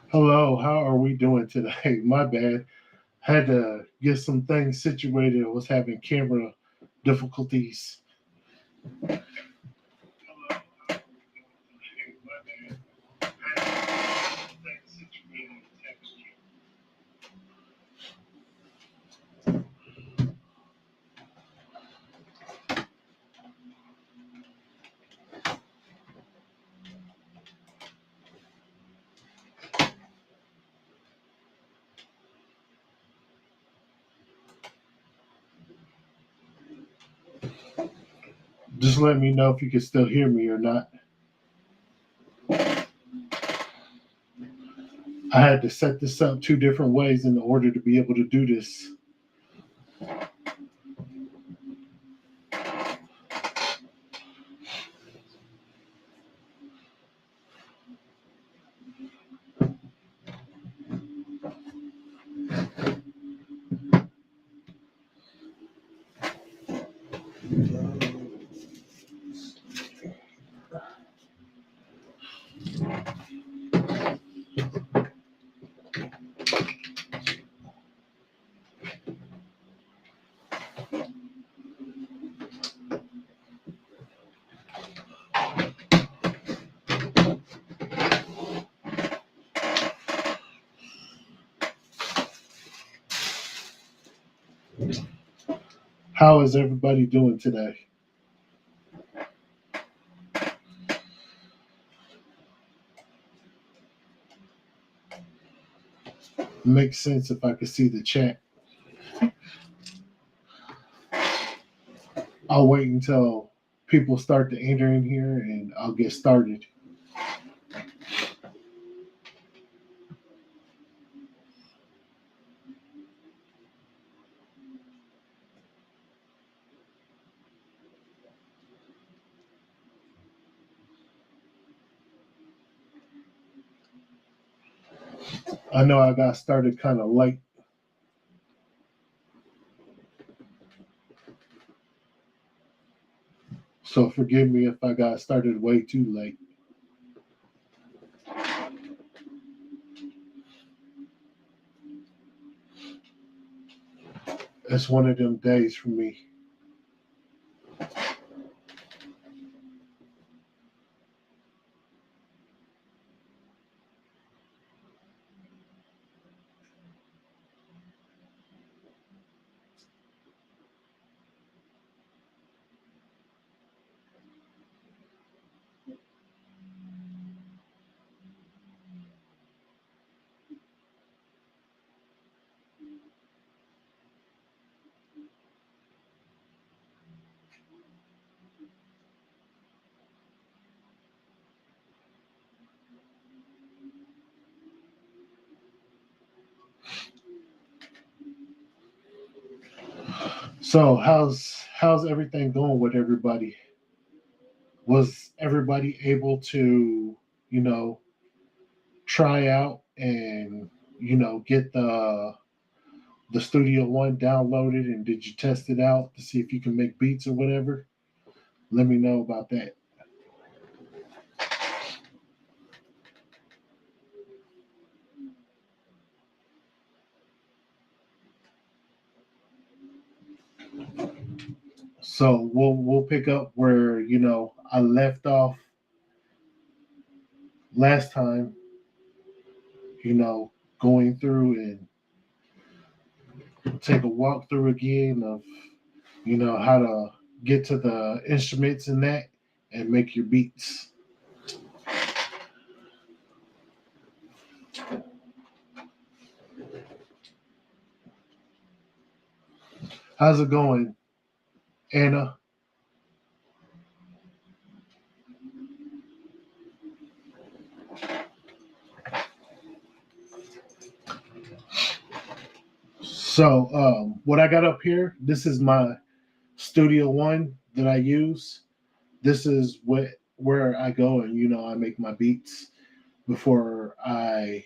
Hello, how are we doing today? My bad. Had to get some things situated. I was having camera difficulties. Just let me know if you can still hear me or not. I had to set this up two different ways in order to be able to do this. How is everybody doing today? Makes sense if I could see the chat. I'll wait until people start to enter in here and I'll get started. I know I got started kind of late. So forgive me if I got started way too late. It's one of them days for me. So how's everything going with everybody? Was everybody able to, you know, try out and get the Studio One downloaded, and did you test it out to see if you can make beats or whatever? Let me know about that. So we'll pick up where I left off last time. You know, going through and take a walkthrough again of how to get to the instruments and that and make your beats. How's it going, Anna? So, what I got up here, this is my Studio One that I use. This is where I go and I make my beats before I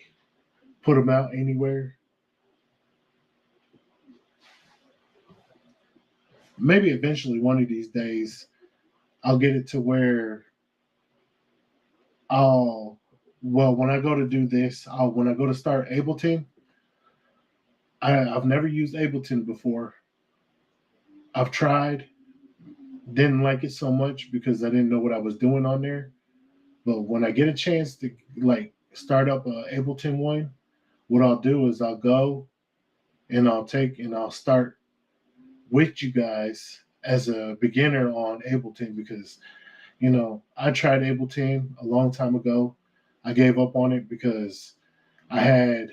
put them out anywhere. Maybe eventually one of these days I'll get it to where I'll Well, when I go to do this, when I go to start Ableton, I've never used Ableton before. I've tried, didn't like it so much because I didn't know what I was doing on there. But when I get a chance to like start up a Ableton one, what I'll do is I'll go and I'll start with you guys as a beginner on Ableton because I tried Ableton a long time ago. I gave up on it because I had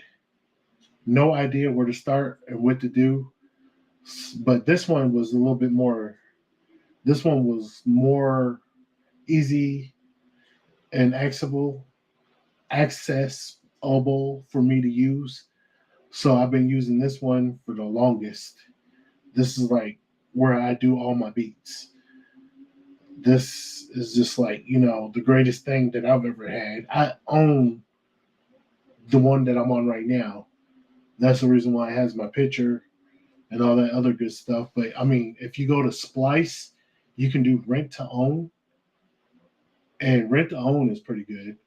no idea where to start and what to do. But this one was a little bit more. This one was more easy and accessible for me to use. So I've been using this one for the longest. This is like where I do all my beats. This is just like, the greatest thing that I've ever had. I own the one that I'm on right now. That's the reason why it has my picture and all that other good stuff. But I mean, if you go to Splice, you can do rent to own, and rent to own is pretty good.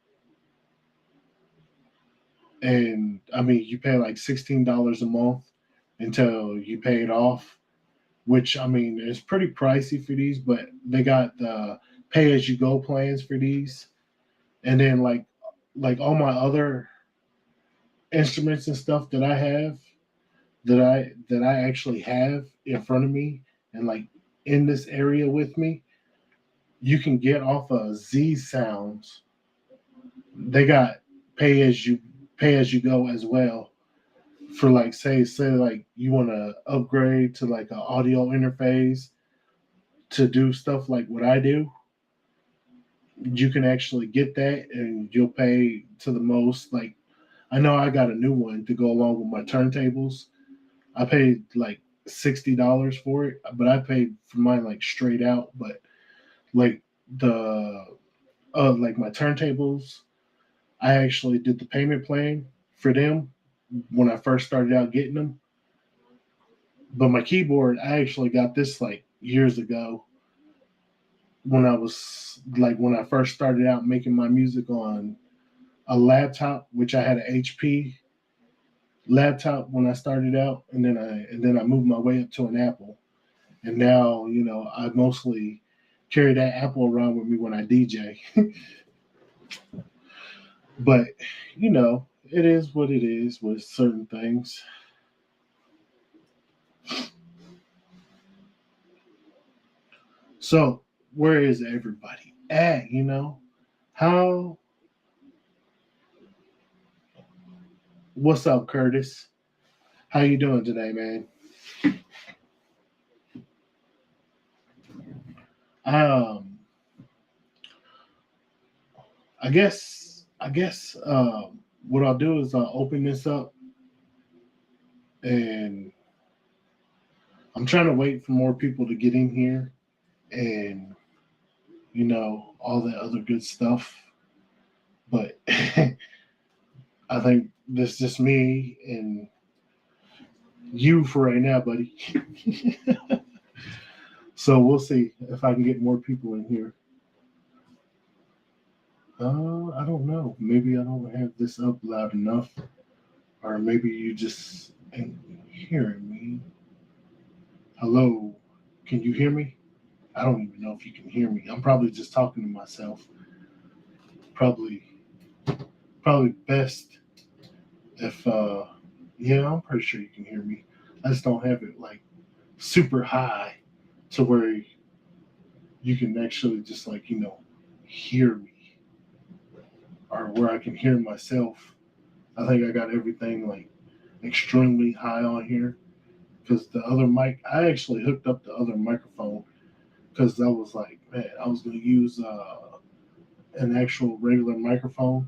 And I mean, you pay like $16 a month until you pay it off, which I mean is pretty pricey for these, but they got the pay as you go plans for these. And then like all my other instruments and stuff that I have that I actually have in front of me and like in this area with me, you can get off of Z Sounds. They got pay as you pay as you go as well for like say like you want to upgrade to like an audio interface to do stuff like what I do. You can actually get that and you'll pay to the most. Like I know I got a new one to go along with my turntables. I paid like $60 for it, but I paid for mine like straight out. But like the like my turntables, I actually did the payment plan for them when I first started out getting them. But my keyboard, I actually got this like years ago when I first started out making my music on a laptop, which I had an HP laptop when I started out, and then I moved my way up to an Apple, and now I mostly carry that Apple around with me when I DJ. But it is what it is with certain things. So where is everybody at? How? What's up, Curtis? How you doing today, man? Um, I guess what I'll do is I'll open this up, and I'm trying to wait for more people to get in here, and all that other good stuff. But I think this is just me and you for right now, buddy. So we'll see if I can get more people in here. I don't know. Maybe I don't have this up loud enough, or maybe you just ain't hearing me. Hello, can you hear me? I don't even know if you can hear me. I'm probably just talking to myself. Probably, probably best if, yeah, I'm pretty sure you can hear me. I just don't have it like super high to where you can actually just like hear me, or where I can hear myself. I think I got everything like extremely high on here because the other mic, I actually hooked up the other microphone because I was like, man, I was going to use an actual regular microphone,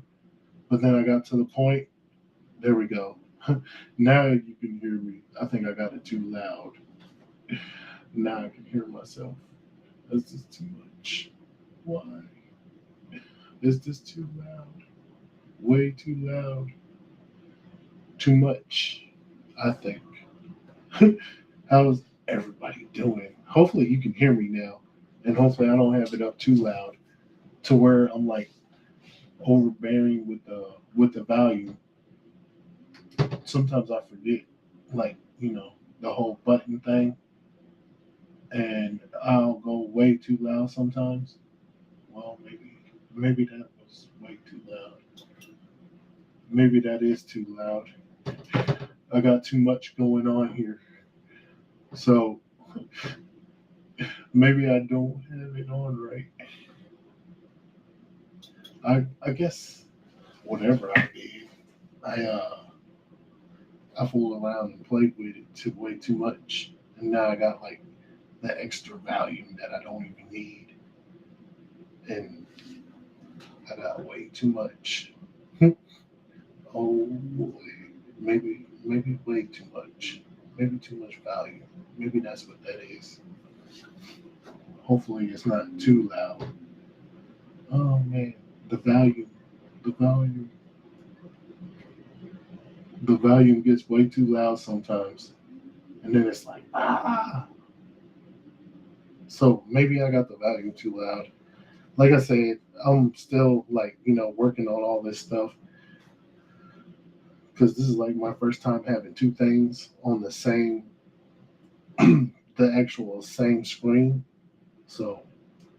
but then I got to the point. There we go. Now you can hear me. I think I got it too loud. Now I can hear myself. This is too much. Why? Is this too loud? Way too loud. Too much, I think. How's everybody doing? Hopefully you can hear me now. And hopefully I don't have it up too loud to where I'm like overbearing with the value. Sometimes I forget, like the whole button thing, and I'll go way too loud sometimes. Well, maybe that was way too loud. Maybe that is too loud. I got too much going on here, so maybe I don't have it on right. I guess whatever I did, I I fooled around and played with it too way too much, and now I got like that extra volume that I don't even need, and I got way too much. Oh boy, maybe way too much, maybe too much value. Maybe that's what that is. Hopefully, it's not too loud. Oh man, the volume, the volume, the volume gets way too loud sometimes, and then it's like ah. So maybe I got the volume too loud. Like I said, I'm still like working on all this stuff because this is like my first time having two things on the same, the actual same screen. So,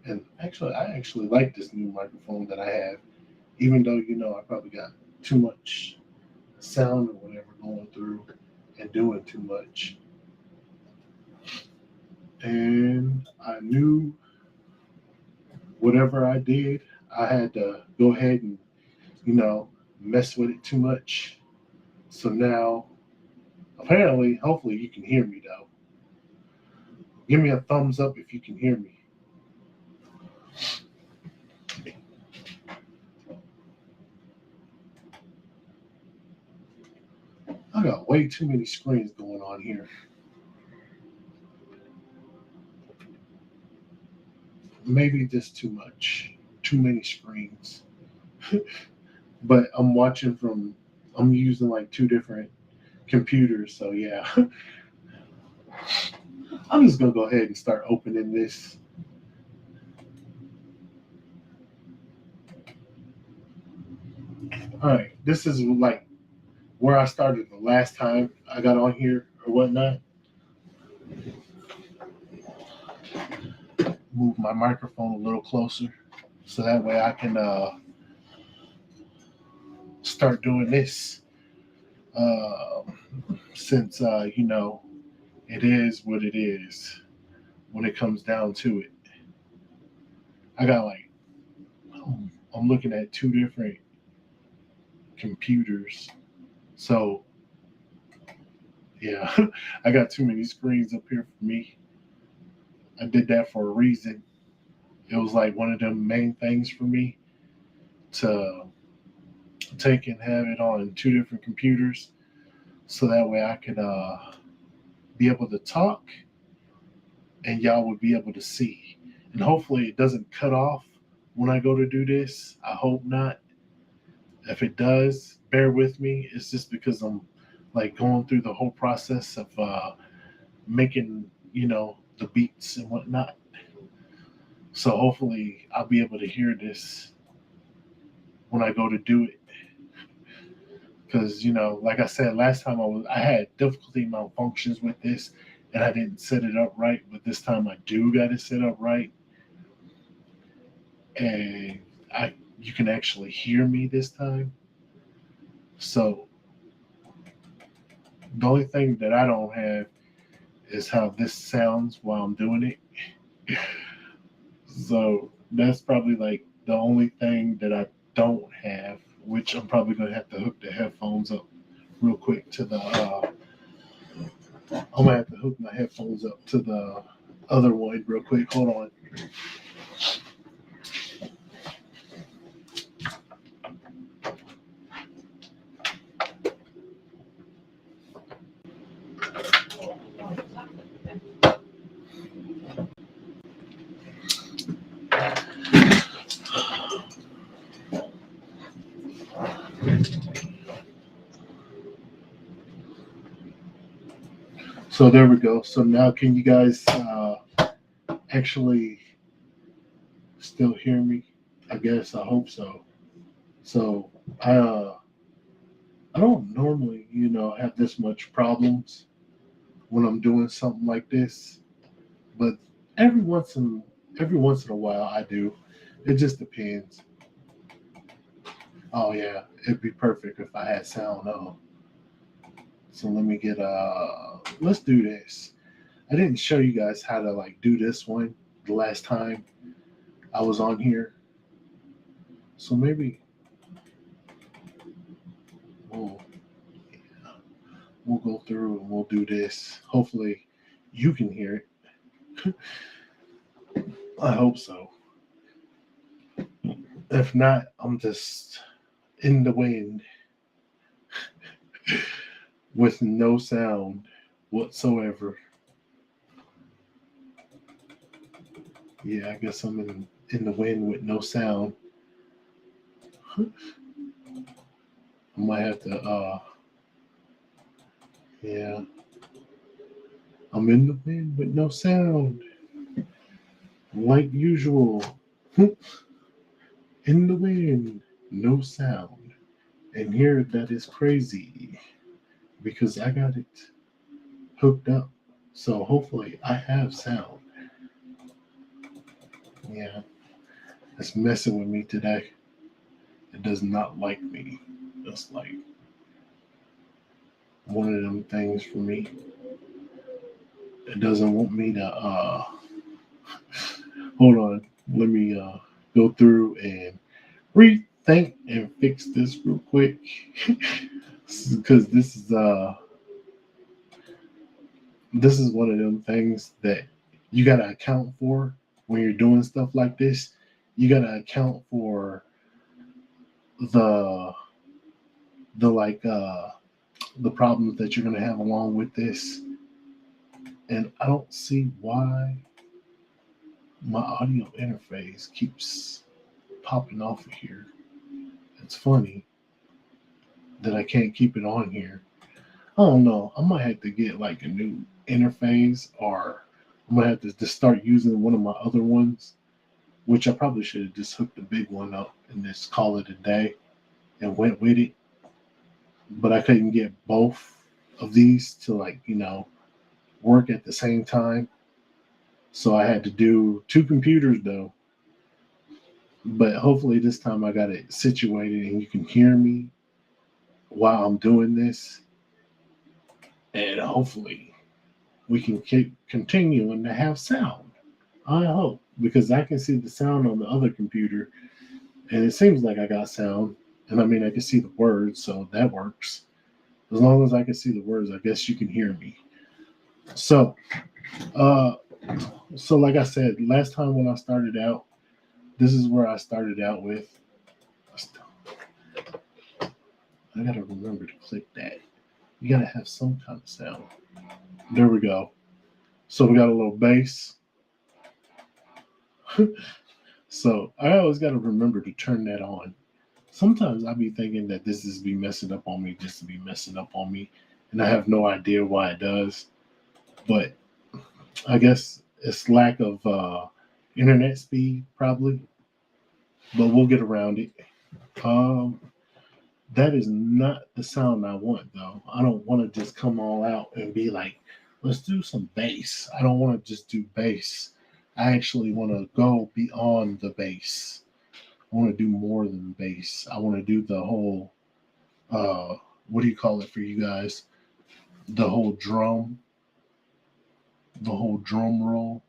and actually, I actually like this new microphone that I have, even though I probably got too much sound or whatever going through and doing too much. And I knew whatever I did, I had to go ahead and you know mess with it too much. So now, apparently, hopefully, you can hear me though. Give me a thumbs up if you can hear me. I got way too many screens going on here. Maybe just too much. Too many screens. But I'm using like two different computers. So yeah, I'm just going to go ahead and start opening this. All right. This is like where I started the last time I got on here or whatnot. Move my microphone a little closer so that way I can start doing this. Uh, since it is what it is when it comes down to it. I got like I'm looking at two different computers, so yeah, I got too many screens up here for me. I did that for a reason. It was like one of the main things for me to take and have it on two different computers, so that way I could be able to talk and y'all would be able to see. And hopefully it doesn't cut off when I go to do this. I hope not. If it does, bear with me. It's just because I'm like going through the whole process of making, the beats and whatnot. So hopefully I'll be able to hear this when I go to do it. Because, like I said, last time I had difficulty malfunctions with this and I didn't set it up right, but this time I do got it set up right. And you can actually hear me this time. So the only thing that I don't have is how this sounds while I'm doing it. So that's probably like the only thing that I don't have, which I'm probably gonna have to hook the headphones up real quick to the. I'm gonna have to hook my headphones up to the other one real quick. Hold on. So there we go. So now can you guys actually still hear me? I guess I hope so. So I don't normally, have this much problems when I'm doing something like this, but every once in every once in a while I do. It just depends. Oh yeah, it'd be perfect if I had sound on. So let me get let's do this. I didn't show you guys how to like do this one the last time I was on here. So maybe we'll we'll go through and we'll do this. Hopefully you can hear it. I hope so. If not, I'm just in the wind with no sound whatsoever. Yeah, I guess I'm in the wind with no sound. I might have to yeah. I'm in the wind with no sound. Like usual. In the wind, no sound. And here that is crazy because I got it hooked up. So hopefully I have sound. Yeah, it's messing with me today. It does not like me. It's like one of them things for me. It doesn't want me to hold on. Let me go through and rethink and fix this real quick. Because this is one of them things that you gotta account for when you're doing stuff like this. You gotta account for the the like the problems that you're gonna have along with this. And I don't see why my audio interface keeps popping off of here. It's funny that I can't keep it on here. I don't know. I might have to get like a new interface, or I might have to just start using one of my other ones, which I probably should have just hooked the big one up and just call it a day and went with it. But I couldn't get both of these to like, work at the same time. So I had to do two computers though. But hopefully this time I got it situated and you can hear me while I'm doing this. And hopefully we can keep continuing to have sound. I hope, because I can see the sound on the other computer and it seems like I got sound. And I mean, I can see the words, so that works. As long as I can see the words, I guess you can hear me. So, uh, so like I said, last time when I started out, this is where I started out with. I gotta remember to click that. You gotta have some kind of sound. There we go. So we got a little bass. So I always gotta remember to turn that on. Sometimes I be thinking that this is be messing up on me just to be messing up on me, and I have no idea why it does. But I guess it's lack of internet speed, probably. But we'll get around it. Um, that is not the sound I want, though. I don't want to just come all out and be like, let's do some bass. I don't want to just do bass. I actually want to go beyond the bass. I want to do more than bass. I want to do the whole, what do you call it for you guys? The whole drum roll.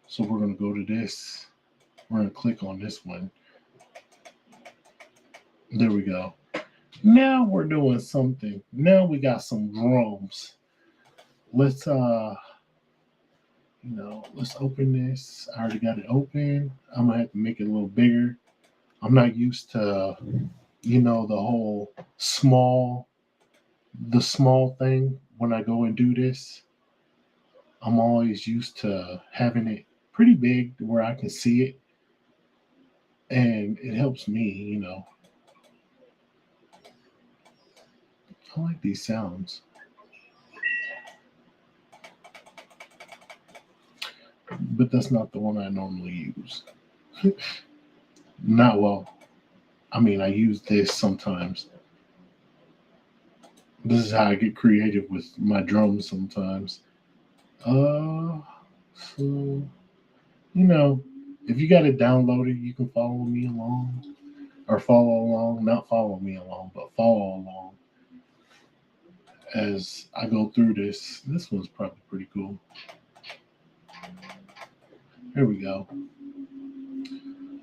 So we're going to go to this. We're going to click on this one. There we go. Now we're doing something. Now we got some drums. Let's let's open this. I already got it open. I'm gonna have to make it a little bigger. I'm not used to, the whole the small thing when I go and do this. I'm always used to having it pretty big where I can see it. And it helps me. I like these sounds. But that's not the one I normally use. Not well. I mean, I use this sometimes. This is how I get creative with my drums sometimes. Uh, so you know, if you got it downloaded, you can follow me along or follow along. Not follow me along, but follow along as I go through this. This one's probably pretty cool. Here we go.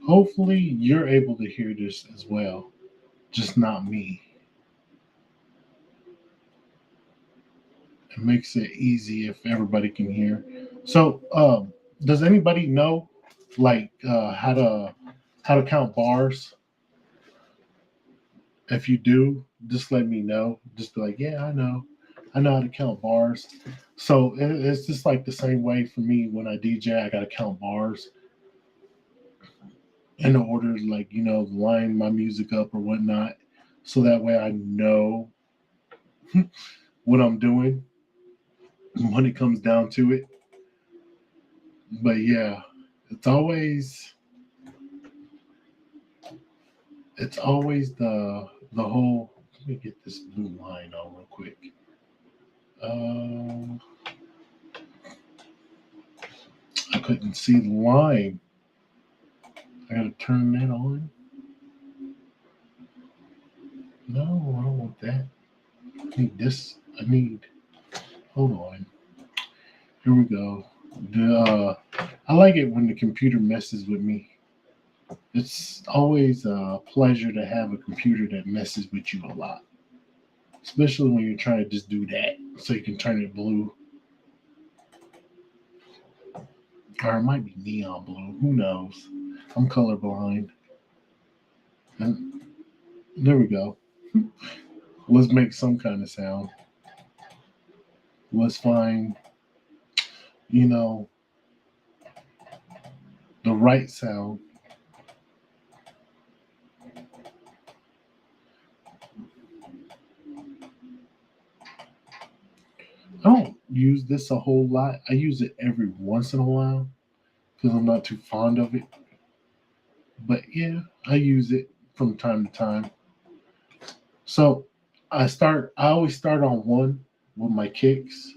Hopefully, you're able to hear this as well, just not me. It makes it easy if everybody can hear. So, does anybody know, like, how to count bars? If you do, just let me know. Just be like, yeah, I know how to count bars. So it's just like the same way for me when I DJ. I gotta count bars in order, like line my music up or whatnot, so that way I know what I'm doing when it comes down to it. But yeah, it's always it's always the whole. Let me get this blue line on real quick. Uh, I couldn't see the line. I gotta turn that on. No, I don't want that. I need this. I need. Hold on. Here we go. I like it when the computer messes with me. It's always a pleasure to have a computer that messes with you a lot, especially when you're trying to just do that so you can turn it blue. Or it might be neon blue. Who knows? I'm colorblind. And there we go. Let's make some kind of sound. Let's find, you know, the right sound. I don't use this a whole lot. I use it every once in a while because I'm not too fond of it. But yeah, I use it from time to time. So I always start on one with my kicks,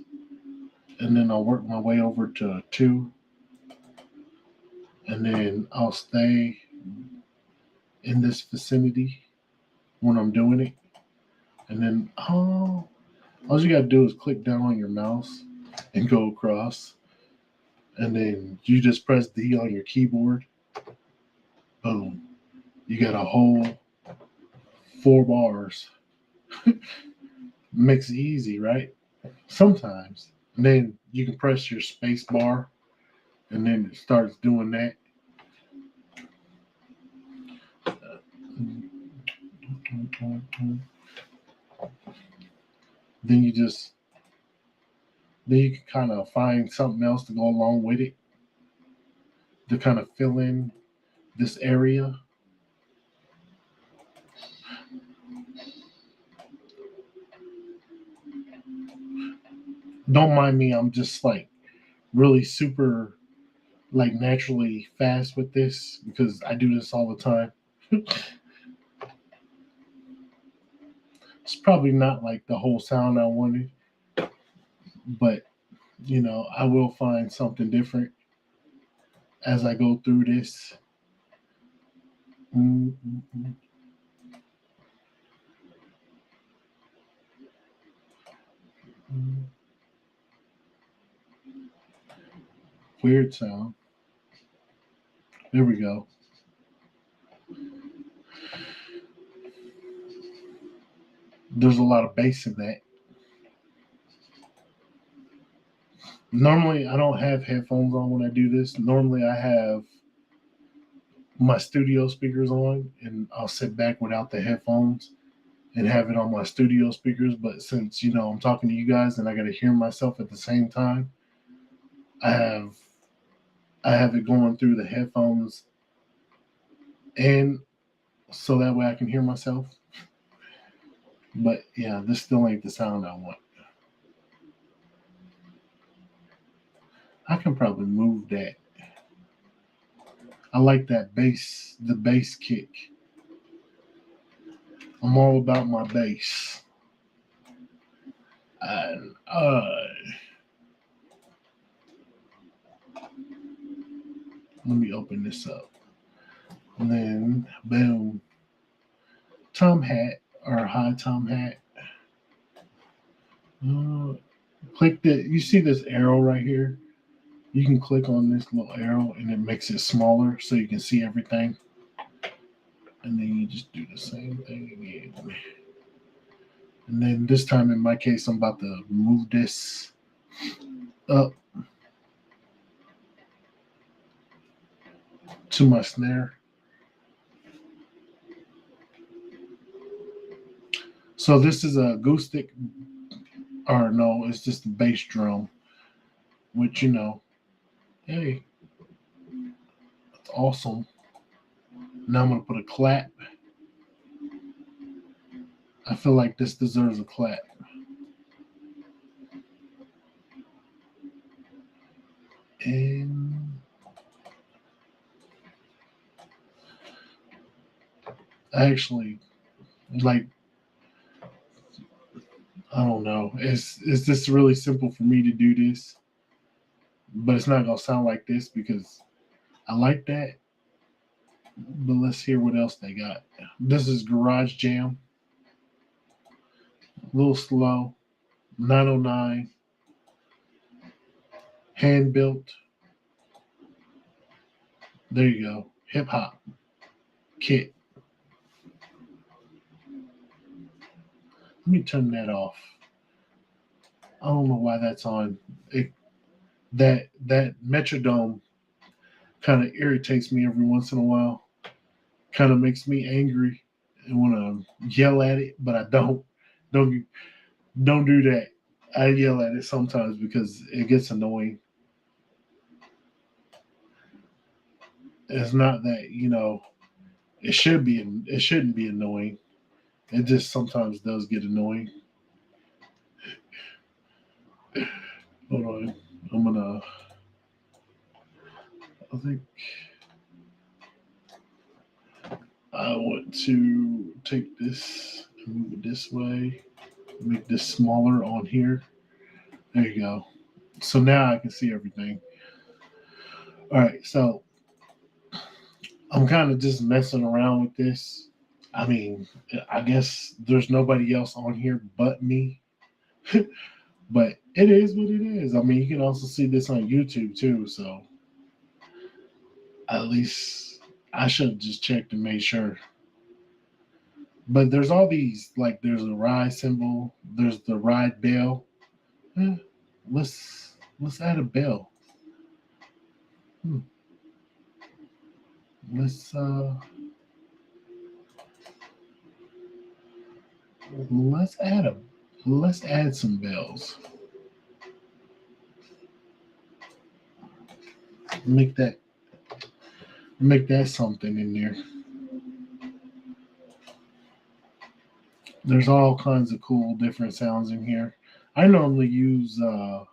and then I'll work my way over to two, and then I'll stay in this vicinity when I'm doing it. And then all you gotta do is click down on your mouse and go across, and then you just press D on your keyboard. Boom, you got a whole 4 bars. Makes it easy, right? Sometimes. And then you can press your space bar and then it starts doing that. Then you just then you can kind of find something else to go along with it to kind of fill in this area. Don't mind me, I'm just like really super like naturally fast with this because I do this all the time. It's probably not like the whole sound I wanted, but I will find something different as I go through this. Mm-hmm. Weird sound. There we go. There's a lot of bass in that. Normally, I don't have headphones on when I do this. Normally, I have my studio speakers on and I'll sit back without the headphones and have it on my studio speakers. But since, I'm talking to you guys and I got to hear myself at the same time, I have I have it going through the headphones and so that way I can hear myself. But yeah, this still ain't the sound I want. I can probably move that. I like that bass, the bass kick. I'm all about my bass. And let me open this up. And then boom. Tom hat or high tom hat. Click the you see this arrow right here? You can click on this little arrow and it makes it smaller so you can see everything. And then you just do the same thing again. And then this time in my case, I'm about to move this up to my snare. So this is a acoustic, or no, it's just a bass drum, which, you know, hey, that's awesome. Now I'm going to put a clap. I feel like this deserves a clap. And actually, like, I don't know. It's just really simple for me to do this, but it's not gonna sound like this because I like that. But let's hear what else they got. This is Garage Jam. A little slow. 909. Hand built. There you go. Hip hop kit. Let me turn that off. I don't know why that's on. That metrodome kind of irritates me every once in a while. Kind of makes me angry and want to yell at it, but I don't. Don't do that. I yell at it sometimes because it gets annoying. It's not that, you know, it shouldn't be annoying. It just sometimes does get annoying. Hold on. I think I want to take this and move it this way. Make this smaller on here. There you go. So now I can see everything. All right, so I'm kind of just messing around with this. I mean, I guess there's nobody else on here but me. But it is what it is. I mean, you can also see this on YouTube too, so at least I should have just checked and made sure. But there's all these, like there's a ride symbol, there's the ride bell. Eh, let's add a bell. Let's let's add some bells. Make that something in there. There's all kinds of cool different sounds in here. I normally use not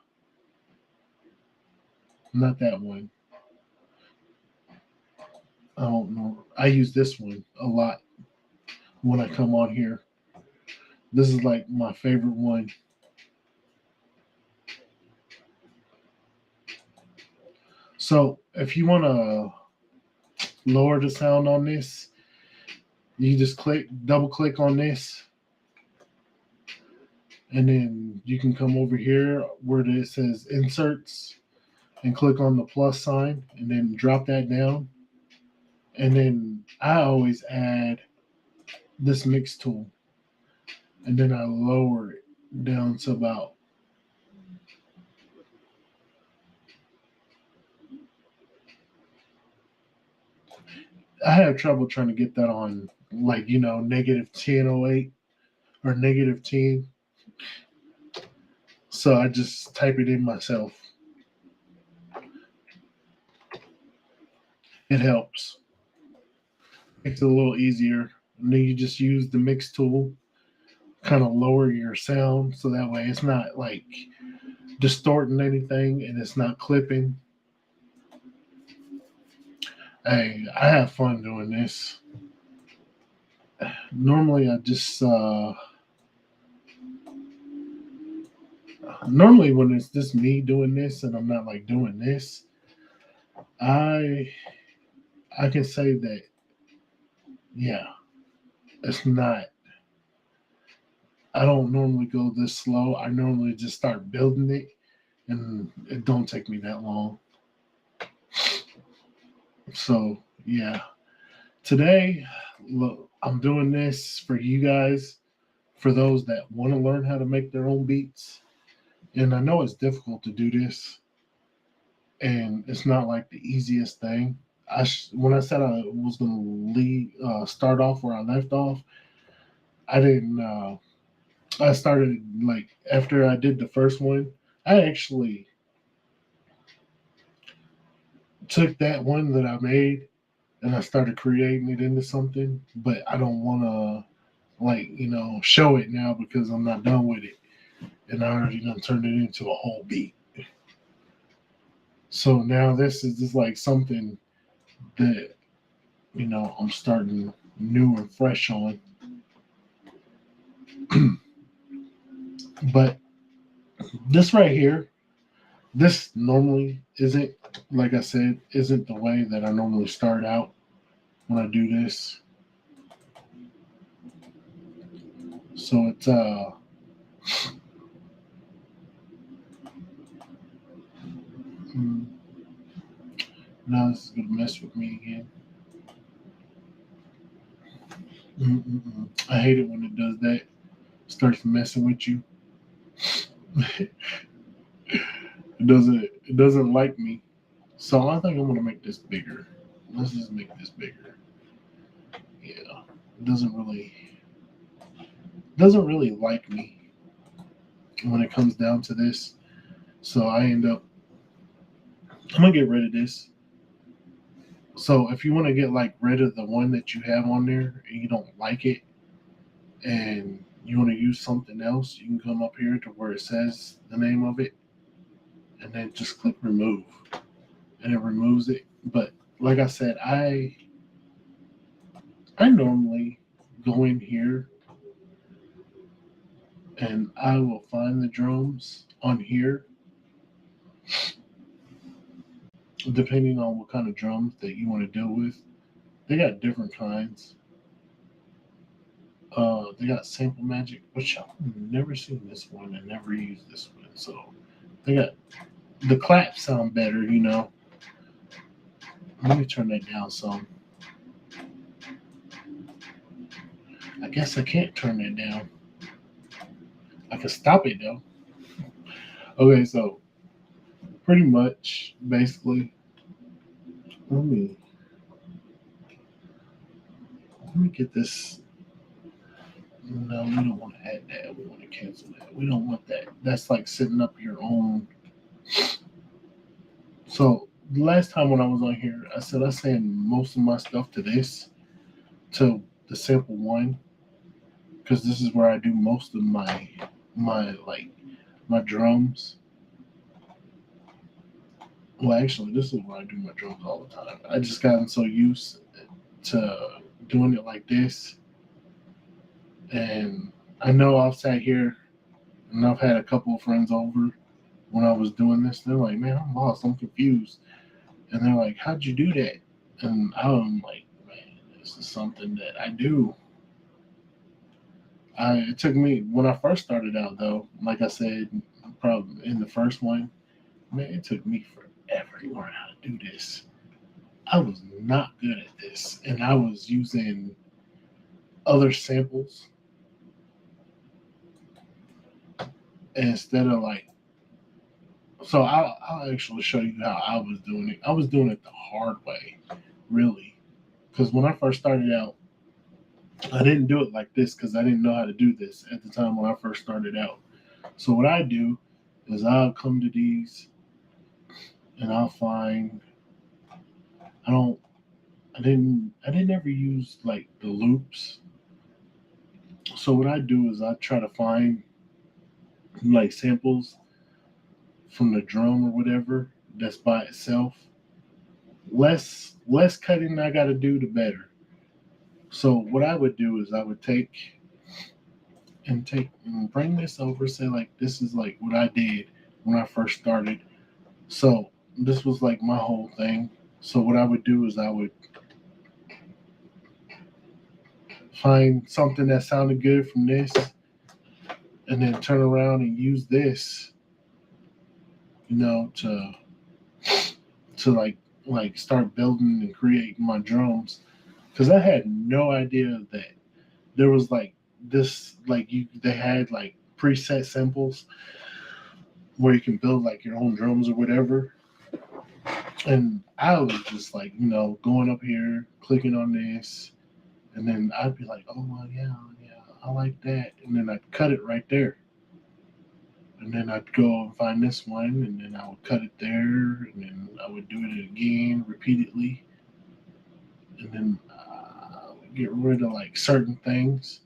that one. I don't know. I use this one a lot when I come on here. This is like my favorite one. So if you want to lower the sound on this, you just double click on this, and then you can come over here where it says inserts and click on the plus sign and then drop that down. And then I always add this mix tool, and then I lower it down to about I have trouble trying to get that on, like, you know, negative 1008 or negative 10. So I just type it in myself. It helps. Makes it a little easier. And then you just use the mix tool, kind of lower your sound so that way it's not like distorting anything and it's not clipping. Hey, I have fun doing this. Normally I just normally when it's just me doing this and I'm not like doing this, I I can say that yeah, it's not. I don't normally go this slow. I normally just start building it, and it don't take me that long. So yeah, today, look, I'm doing this for you guys, for those that want to learn how to make their own beats. And I know it's difficult to do this, and it's not like the easiest thing. When I said I was going to start off where I left off, I didn't. I started like after I did the first one. I actually took that one that I made and I started creating it into something, but I don't want to like show it now because I'm not done with it, and I already done turned it into a whole beat. So now this is just like something that I'm starting new and fresh on. But this right here, this normally isn't, like I said, isn't the way that I normally start out when I do this. So it's mm, now this is gonna mess with me again. I hate it when it does that. Starts messing with you. It doesn't like me. So I think I'm gonna make this bigger. Let's just make this bigger. Yeah. It doesn't really like me when it comes down to this. So I end up I'm gonna get rid of this. So if you want to get like rid of the one that you have on there and you don't like it and you want to use something else, you can come up here to where it says the name of it and then just click remove and it removes it. But like I said, I normally go in here and I will find the drums on here depending on what kind of drums that you want to deal with. They got different kinds. They got sample magic, which I've never seen this one and never used this one. So they got the claps sound better. Let me turn that down some. I guess I can't turn that down. I can stop it though. Okay, so pretty much, basically, let me let me get this. No, we don't want to add that. We want to cancel that. We don't want that. That's like setting up your own. So the last time when I was on here, I said I send most of my stuff to this, to the sample one, because this is where I do most of my drums. Well, actually, this is where I do my drums all the time. I just gotten so used to doing it like this, and I know I've sat here and I've had a couple of friends over when I was doing this. They're like, "Man, I'm lost. I'm confused," and they're like, "How'd you do that?" And I'm like, "Man, this is something that I do." It took me when I first started out, though. Like I said, probably in the first one, man, it took me forever to learn how to do this. I was not good at this, and I was using other samples instead of like. So I'll actually show you how I was doing it. I was doing it the hard way, really, because when I first started out, I didn't do it like this because I didn't know how to do this at the time when I first started out. So what I do is I'll come to these and I'll find. I don't. I didn't ever use like the loops. So what I do is I try to find like samples from the drum or whatever that's by itself. Less cutting I got to do, the better. So what I would do is I would take and bring this over, say like this is like what I did when I first started. So this was like my whole thing. So what I would do is I would find something that sounded good from this and then turn around and use this, to like start building and creating my drums because I had no idea that there was like this like you they had like preset samples where you can build like your own drums or whatever. And I was just like, going up here, clicking on this, and then I'd be like, oh well, yeah, yeah, I like that, and then I'd cut it right there, and then I'd go and find this one, and then I would cut it there, and then I would do it again repeatedly, and then get rid of like certain things.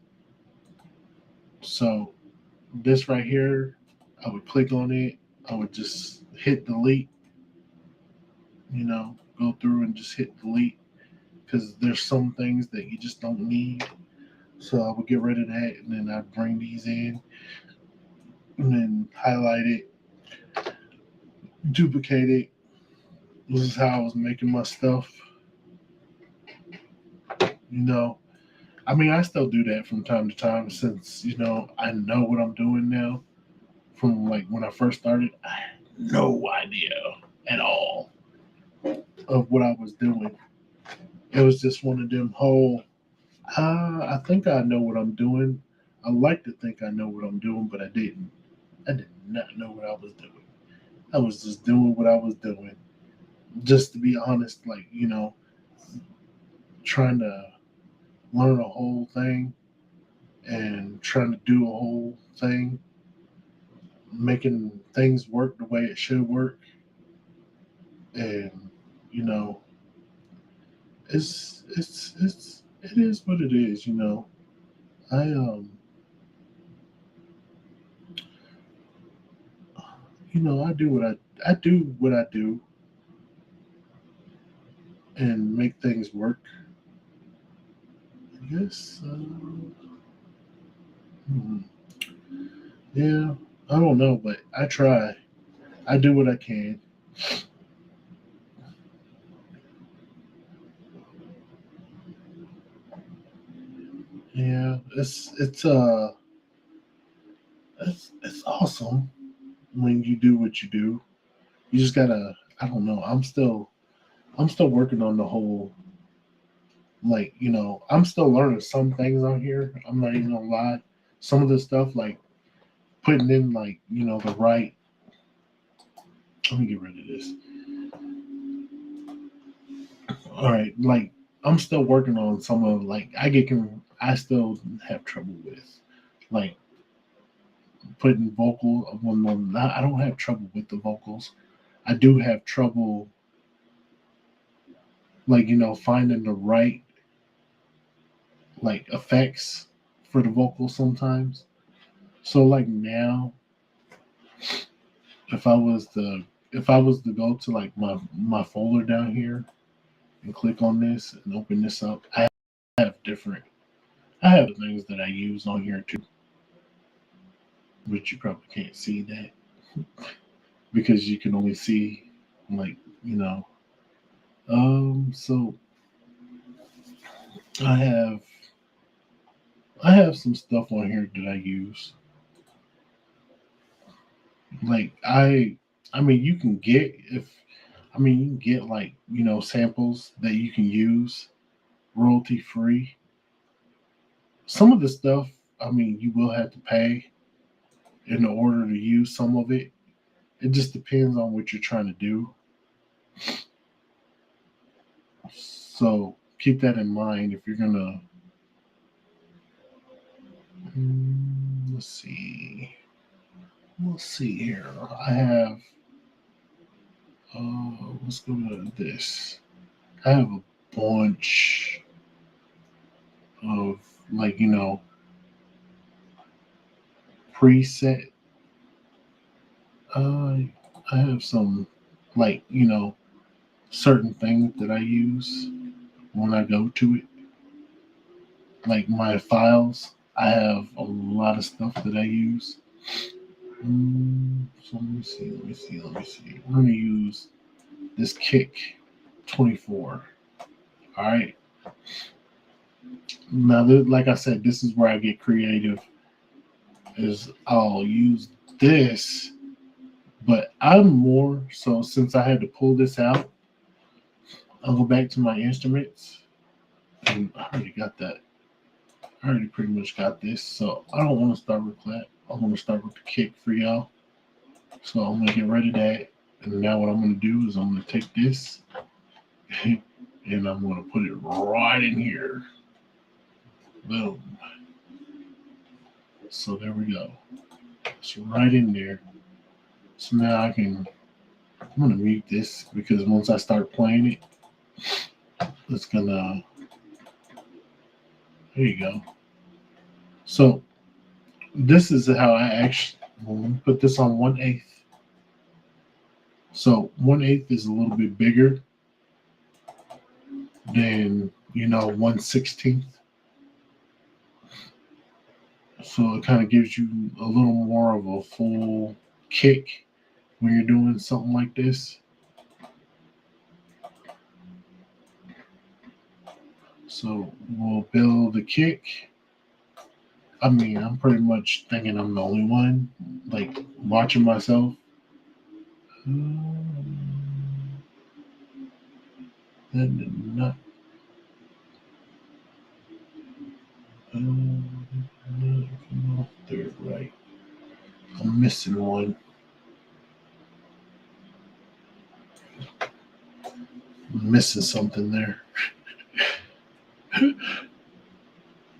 So this right here, I would click on it, I would just hit delete, go through and just hit delete because there's some things that you just don't need. So I would get rid of that, and then I'd bring these in, and then highlight it, duplicate it. This is how I was making my stuff. You know, I mean, I still do that from time to time since I know what I'm doing now. From like when I first started, I had no idea at all of what I was doing. It was just one of them whole. I think I know what I'm doing. I like to think I know what I'm doing, but I didn't. I did not know what I was doing. I was just doing what I was doing. Just to be honest, like, trying to learn a whole thing and trying to do a whole thing, making things work the way it should work. And, you know, it is what it is. I I do I do what I do and make things work. I guess. Hmm. Yeah, I don't know, but I try. I do what I can. Yeah, it's awesome when you do what you do. You just gotta. I don't know. I'm still working on the whole. Like I'm still learning some things on here. I'm not even gonna lie. Some of the stuff like putting in like the right. Let me get rid of this. All right, like I'm still working on some of like I still have trouble with like putting vocal. Well, no, I don't have trouble with the vocals. I do have trouble like finding the right like effects for the vocals sometimes. So like now, if I was to go to like my folder down here and click on this and open this up, have different I have things that I use on here too, but you probably can't see that because you can only see like so I have I have some stuff on here that I use. Like I mean you can get if I mean you can get like, samples that you can use royalty free. Some of the stuff, I mean, you will have to pay in order to use some of it. It just depends on what you're trying to do. So keep that in mind if you're gonna. Let's see. Let's see here. I have. Let's go to this. I have a bunch of like preset. Uh, I have some like certain things that I use when I go to it. like my files. I have a lot of stuff that I use. So let me see. We're gonna use this kick 24. All right. Now, like I said, this is where I get creative. Is I'll use this, but I'm more so since I had to pull this out. I'll go back to my instruments, and I already got that. I already pretty much got this, so I don't want to start with clap. I want to start with the kick for y'all. So I'm gonna get rid of that, and now what I'm gonna do is I'm gonna take this, and I'm gonna put it right in here. Boom. So there we go. It's right in there. So now I'm gonna mute this because once I start playing it, it's gonna, there you go. So this is how I actually, let me put this on 1/8. So 1/8 is a little bit bigger than, 1/16. So it kind of gives you a little more of a full kick when you're doing something like this. So we'll build the kick. I mean, I'm pretty much thinking I'm the only one, like watching myself. That did not. Come off there, right? I'm missing one. I'm missing something there.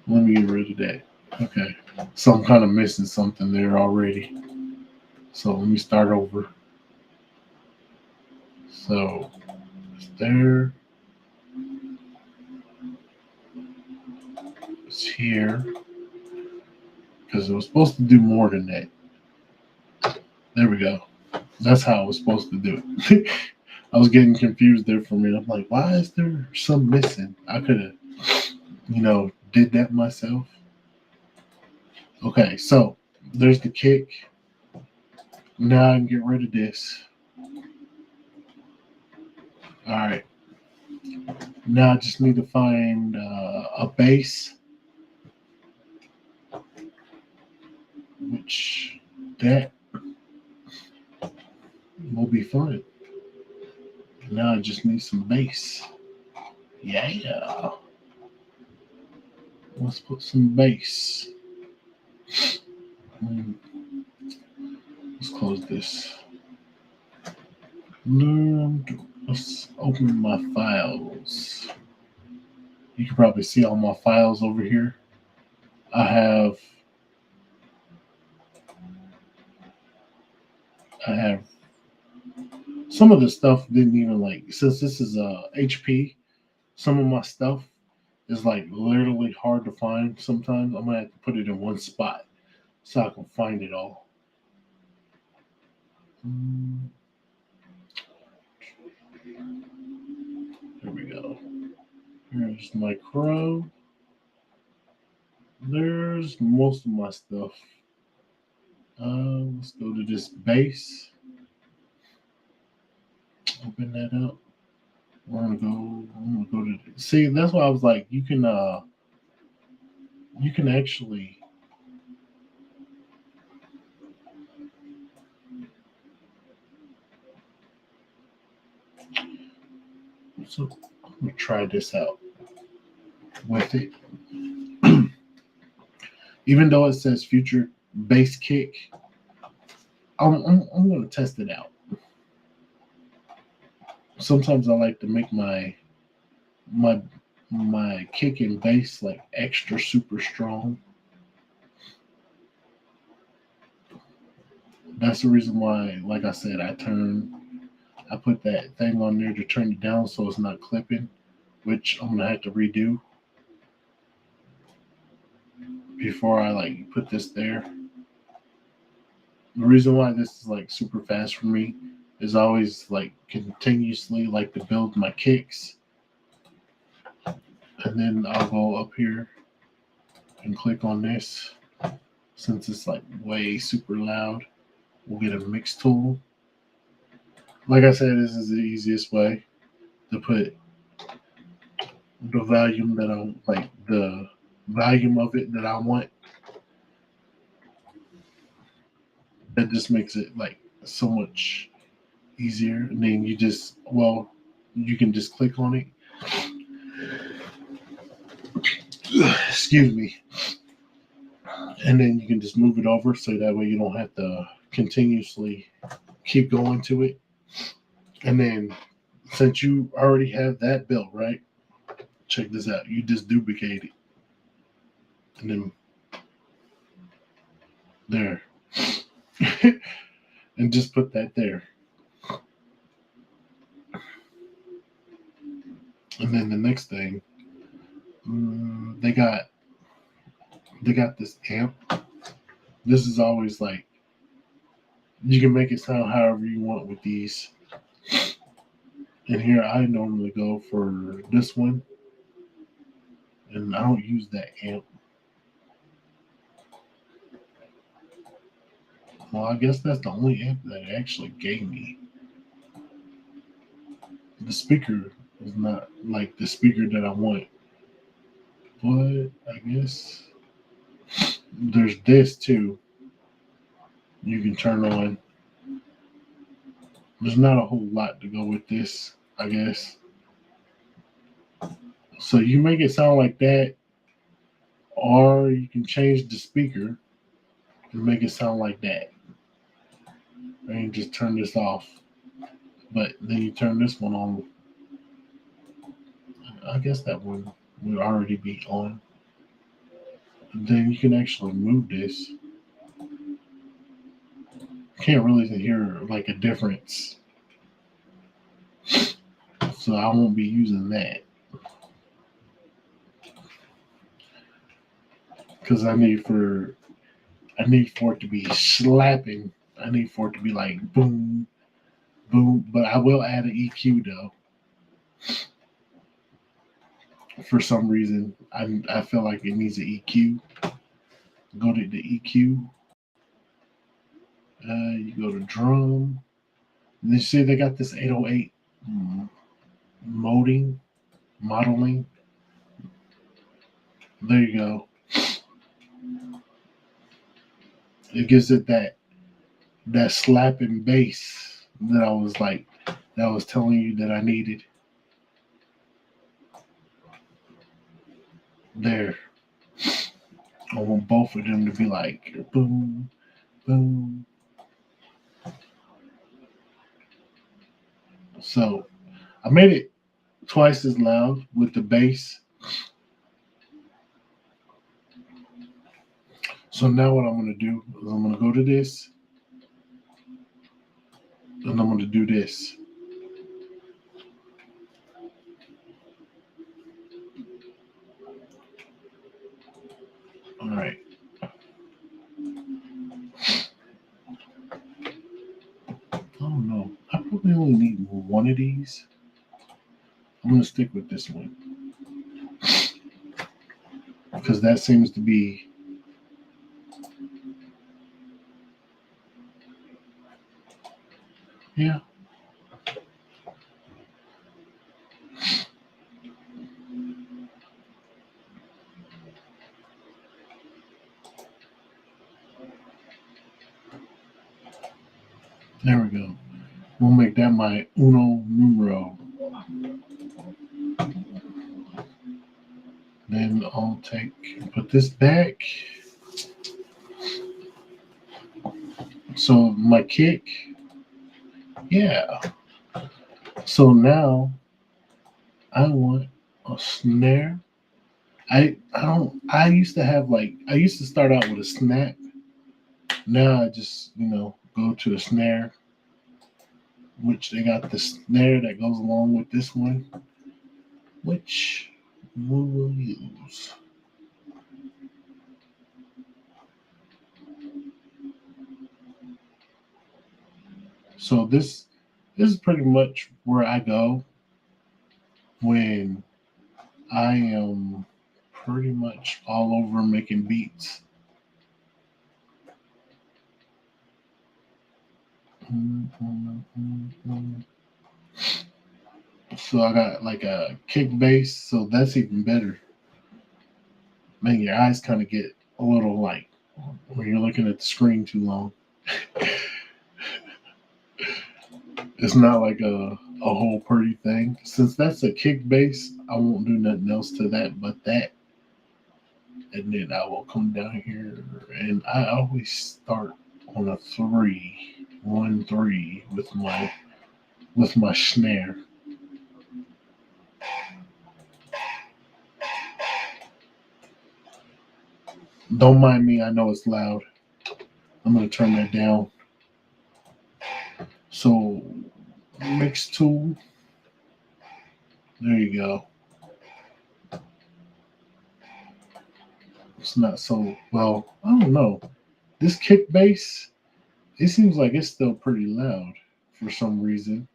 Let me get rid of that. Okay. So I'm kind of missing something there already. So let me start over. So it's there. It's here. Because it was supposed to do more than that. There we go. That's how I was supposed to do it. I was getting confused there for a minute. I'm like, why is there some missing? I could have, did that myself. Okay, so there's the kick. Now I can get rid of this. All right. Now I just need to find a bass, which that will be fun. Now I just need some bass. Yeah. Let's put some bass. Let's close this. Let's open my files. You can probably see all my files over here. I have some of the stuff didn't even since this is HP, some of my stuff is literally hard to find sometimes. I'm gonna have to put it in one spot so I can find it all. There we go. Here's my Crow. There's most of my stuff. Let's go to this bass. Open that up. I'm gonna go to see, that's why I was like, you can actually so I'm gonna try this out with it. Even though it says future bass kick, I'm gonna test it out. Sometimes I like to make my kick and bass extra super strong. That's the reason why, like I said, I put that thing on there to turn it down so it's not clipping, which I'm gonna have to redo before I put this there. The reason why this is super fast for me is I always continuously to build my kicks, and then I'll go up here and click on this. Since it's like way super loud, we'll get a mix tool. Like I said, this is the easiest way to put the volume that I like, the volume of it that I want. That just makes it like so much easier. And then you can just click on it. Excuse me. And then you can just move it over so that way you don't have to continuously keep going to it. And then since you already have that built, right? Check this out. You just duplicate it. And then there. And just put that there. And then the next thing, they got this amp. This is always like, you can make it sound however you want with these. And here I normally go for this one. And I don't use that amp. Well, I guess that's the only amp that it actually gave me. The speaker is not like the speaker that I want. But I guess there's this too. You can turn on. There's not a whole lot to go with this, I guess. So you make it sound like that, or you can change the speaker and make it sound like that. And just turn this off. But then you turn this one on. I guess that one would already be on. Then you can actually move this. Can't really hear like a difference. So I won't be using that. Because I need for it to be slapping. I need for it to be like boom, boom. But I will add an EQ though. For some reason, I feel like it needs an EQ. Go to the EQ. You go to drum. And you see they got this 808 modeling. There you go. It gives it that slapping bass that I was telling you that I needed. There. I want both of them to be like boom, boom. So I made it twice as loud with the bass. So now what I'm going to do is I'm going to go to this and I'm going to do this. All right. Oh no, I probably only need one of these. I'm going to stick with this one because that seems to be yeah. There we go. We'll make that my uno numero. Then I'll put this back. So my kick, yeah. So now I want a snare. I used to start out with a snap. Now I just, go to a snare, which they got the snare that goes along with this one, which we will use. So this is pretty much where I go when I am pretty much all over making beats. So I got like a kick bass, so that's even better. Man, your eyes kind of get a little like when you're looking at the screen too long. It's not like a whole pretty thing. Since that's a kick bass, I won't do nothing else to that but that. And then I will come down here, and I always start on a 3, 1 3 with my snare. Don't mind me, I know it's loud. I'm gonna turn that down. So mix tool, there you go. It's not so well. I don't know. This kick bass, it seems like it's still pretty loud for some reason.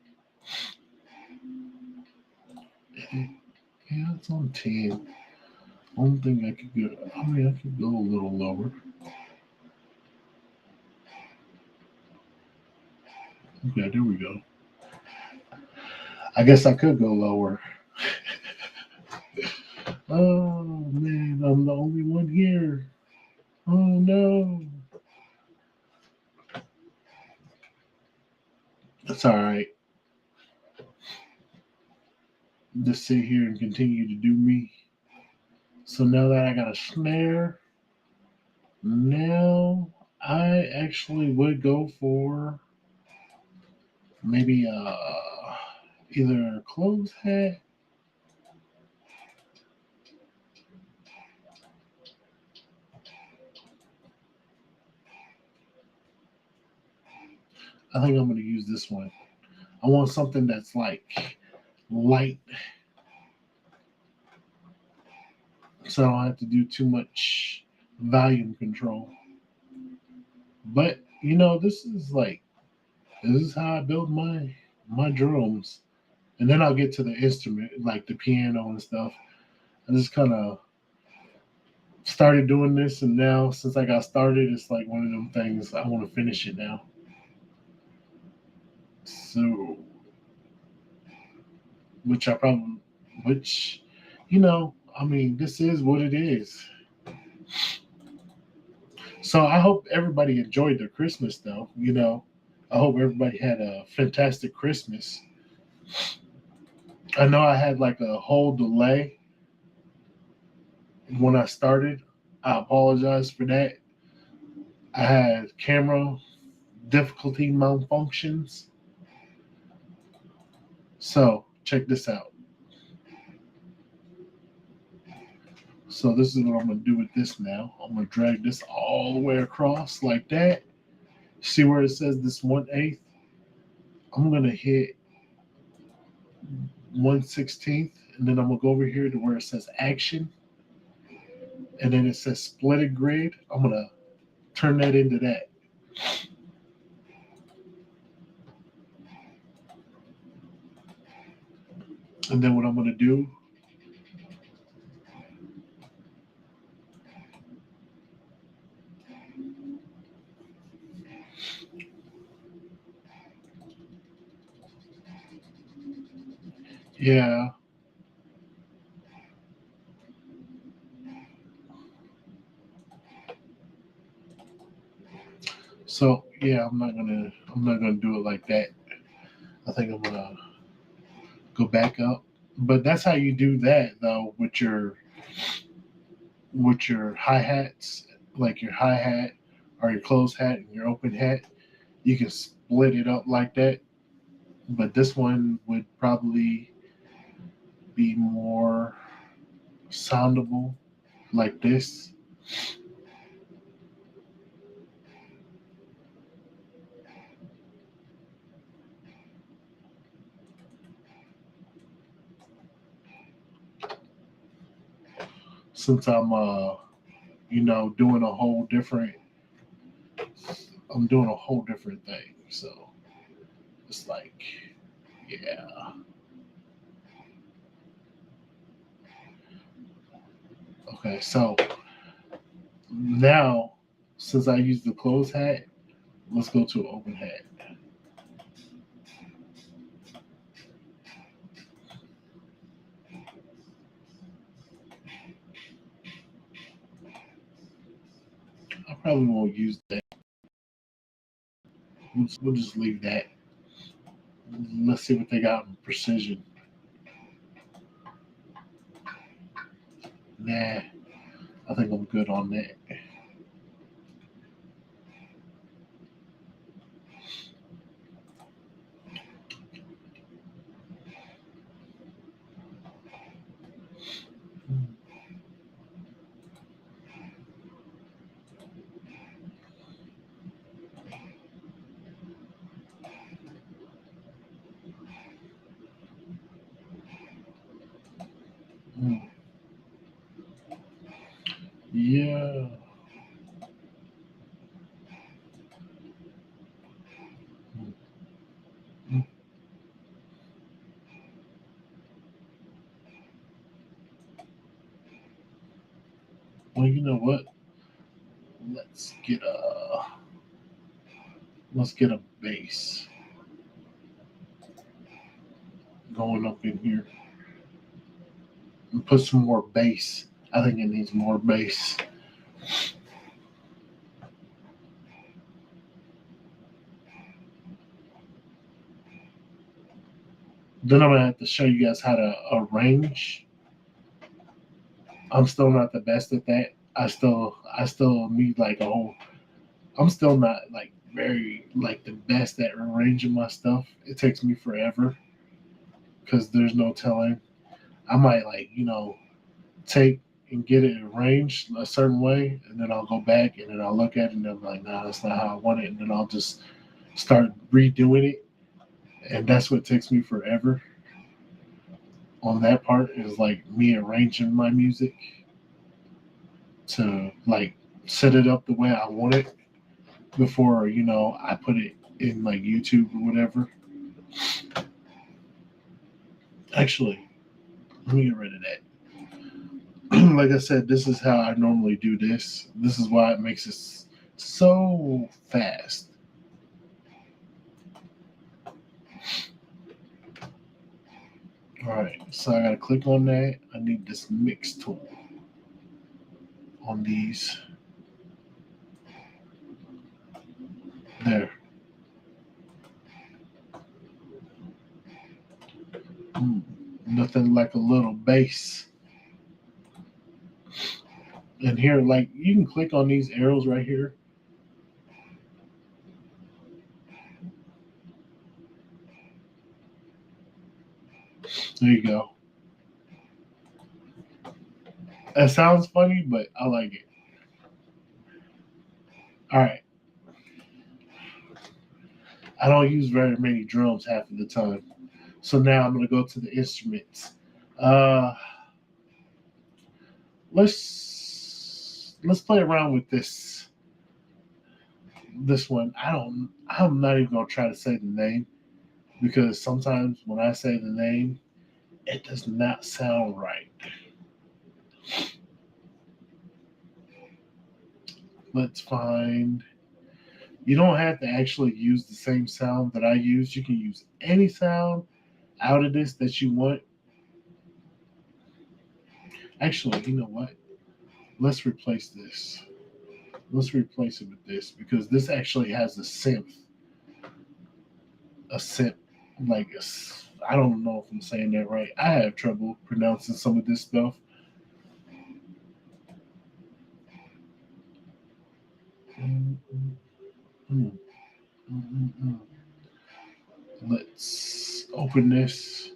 Yeah, it's on 10. I don't think I could go. I mean, I could go a little lower. Okay, there we go. I guess I could go lower. Oh man, I'm the only one here. Oh no. That's all right. Just sit here and continue to do me. So now that I got a snare, now I actually would go for maybe either a closed hat. I think I'm going to use this one. I want something that's like light, so I don't have to do too much volume control. But this is how I build my drums, and then I'll get to the instrument like the piano and stuff. I just kind of started doing this, and now since I got started, it's like one of them things I want to finish it now. So, which I probably, which, I mean, this is what it is. So I hope everybody enjoyed their Christmas, though. I hope everybody had a fantastic Christmas. I know I had like a whole delay when I started. I apologize for that. I had camera difficulty malfunctions. So check this out. So this is what I'm gonna do with this now. I'm gonna drag this all the way across like that. See where it says this 1/8? I'm gonna hit 1/16, and then I'm gonna go over here to where it says action, and then it says split grid. I'm gonna turn that into that. And then what I'm gonna do, yeah. So yeah, I'm not gonna do it like that. I think I'm gonna go back up. But that's how you do that though with your hi hats, like your hi hat or your closed hat and your open hat. You can split it up like that. But this one would probably be more soundable like this. Since doing a whole different I'm doing a whole different thing. So it's like, yeah. Okay, so now since I used the closed hat, let's go to open hat. I probably won't use that. We'll just leave that. Let's see what they got in precision. Nah, I think I'm good on that. Mm, yeah. Mm, mm. Well, you know what? Let's get a let's get a bass going up in here and put some more bass. I think it needs more bass. Then I'm gonna have to show you guys how to arrange. I'm still not the best at that. I still need like a whole. I'm still not like very like the best at arranging my stuff. It takes me forever because there's no telling. I might like take and get it arranged a certain way, and then I'll go back and then I'll look at it and I'm like, nah, that's not how I want it, and then I'll just start redoing it, and that's what takes me forever. On that part is like me arranging my music to like set it up the way I want it before I put it in like YouTube or whatever. Actually, let me get rid of that. Like I said, this is how I normally do this. This is why it makes it so fast. All right, so I gotta click on that. I need this mix tool on these. There. Mm, nothing like a little bass. And here, like you can click on these arrows right here. There you go. That sounds funny, but I like it. All right. I don't use very many drums half of the time. So now I'm gonna go to the instruments. Uh, let's play around with this one. I'm not even gonna try to say the name because sometimes when I say the name, it does not sound right. Let's find. You don't have to actually use the same sound that I use. You can use any sound out of this that you want. Actually, you know what? Let's replace this. Let's replace it with this because this actually has a synth, like I don't know if I'm saying that right. I have trouble pronouncing some of this stuff. Mm, mm, mm, mm, mm. Let's open this.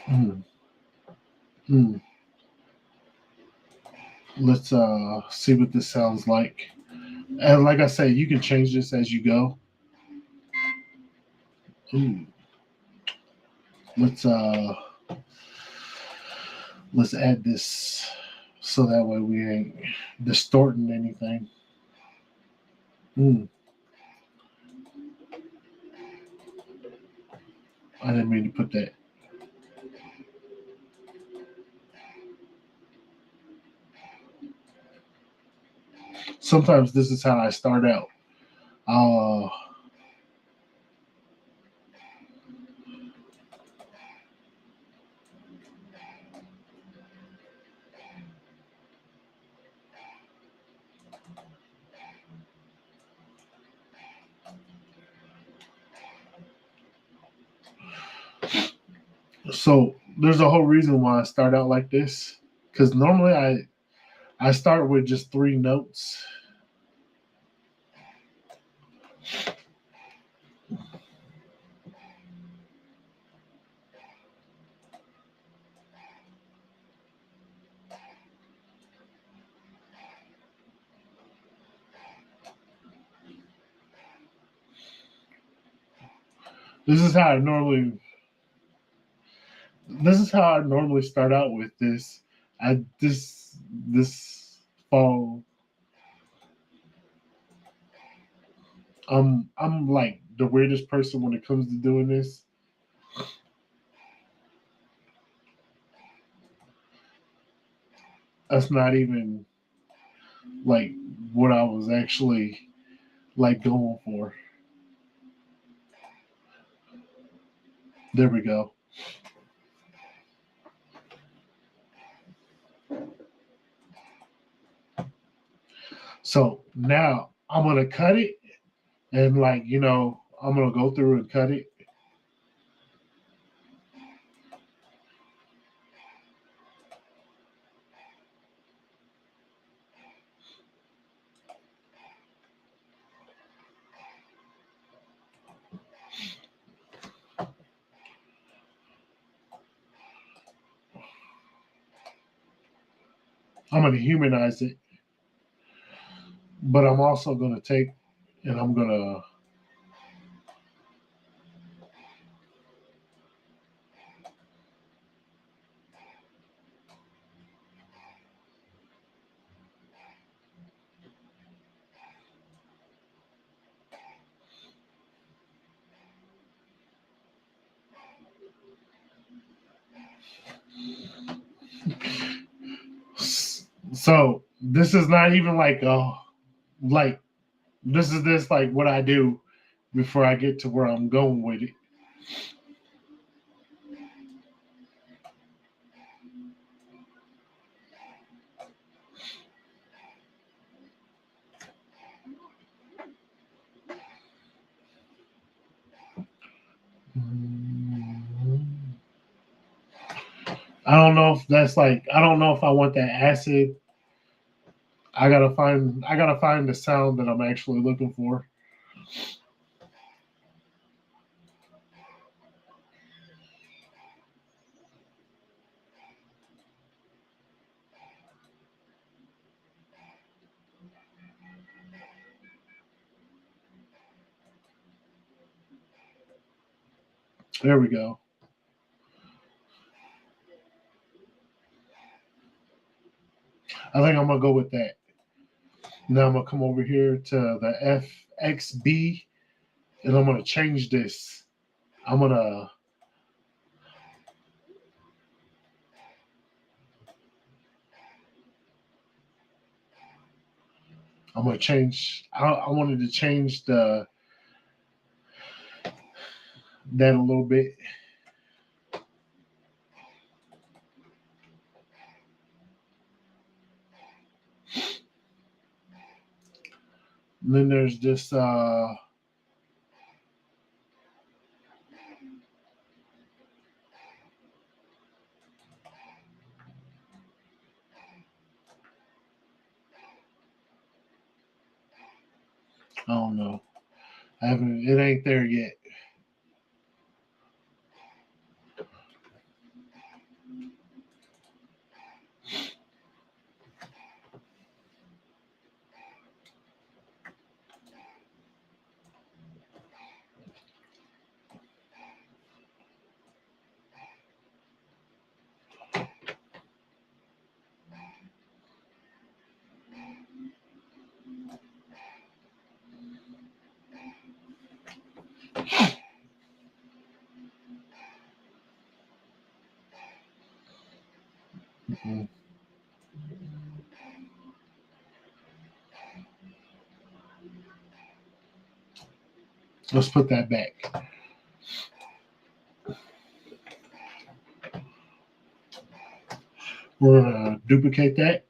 Mm, mm. Let's see what this sounds like. And like I say, you can change this as you go. Ooh. Let's uh let's add this so that way we ain't distorting anything. Mm, I didn't mean to put that. Sometimes this is how I start out. Uh, so there's a whole reason why I start out like this. Because normally I start with just three notes. This is how I normally this is how I normally start out with this. I this fall I'm like the weirdest person when it comes to doing this. That's not even like what I was actually like going for. There we go. So now I'm gonna cut it and like I'm gonna go through and cut it. I'm gonna humanize it, but I'm also gonna take and so this is not even like like this is this like what I do before I get to where I'm going with it. I don't know if that's like I don't know if I want that acid. I gotta find the sound that I'm actually looking for. There we go. I think I'm gonna go with that. Now I'm gonna come over here to the FXB and I'm gonna change this. I'm gonna I'm gonna change. I wanted to change the that a little bit. And then there's this. I don't know. I haven't. It ain't there yet. Let's put that back. We're gonna duplicate that,